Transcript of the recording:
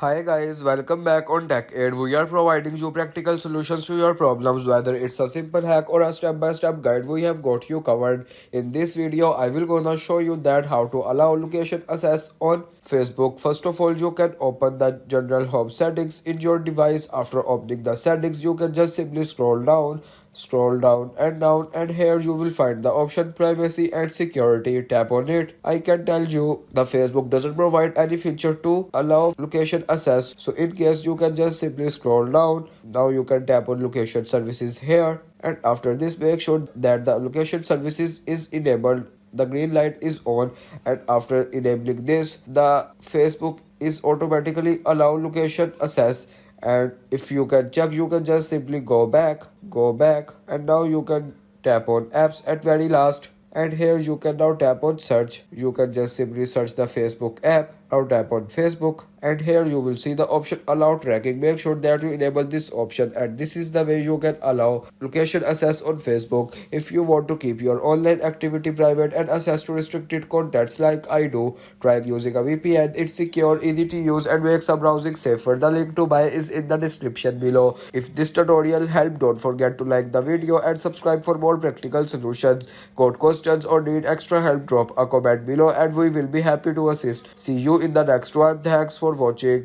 Hi guys, welcome back on TechAid. We are providing you practical solutions to your problems, whether it's a simple hack or a step-by-step guide. We have got you covered. In this video, I will gonna show you that how to allow location access on Facebook. First of all, you can open the general home settings in your device. After opening the settings, you can just simply scroll down and here you will find the option privacy and security. Tap on it. I can tell you the Facebook doesn't provide any feature to allow location access, so in case you can just simply scroll down. Now you can tap on location services here, and after this make sure that the location services is enabled. The green light is on, and after enabling this, the Facebook is automatically allow location access. And if you can check, you can just simply go back, and now you can tap on apps at very last, and here you can now tap on search. You can just simply search the Facebook app. Now tap on Facebook, and here you will see the option allow tracking. Make sure that you enable this option, and this is the way you can allow location access on Facebook. If you want to keep your online activity private and access to restricted contents like I do, try using a VPN. It's secure, easy to use, and makes some browsing safer. The link to buy is in the description below. If this tutorial helped, don't forget to like the video and subscribe for more practical solutions. Got questions or need extra help, drop a comment below and we will be happy to assist. See you in the next one. Thanks for watching.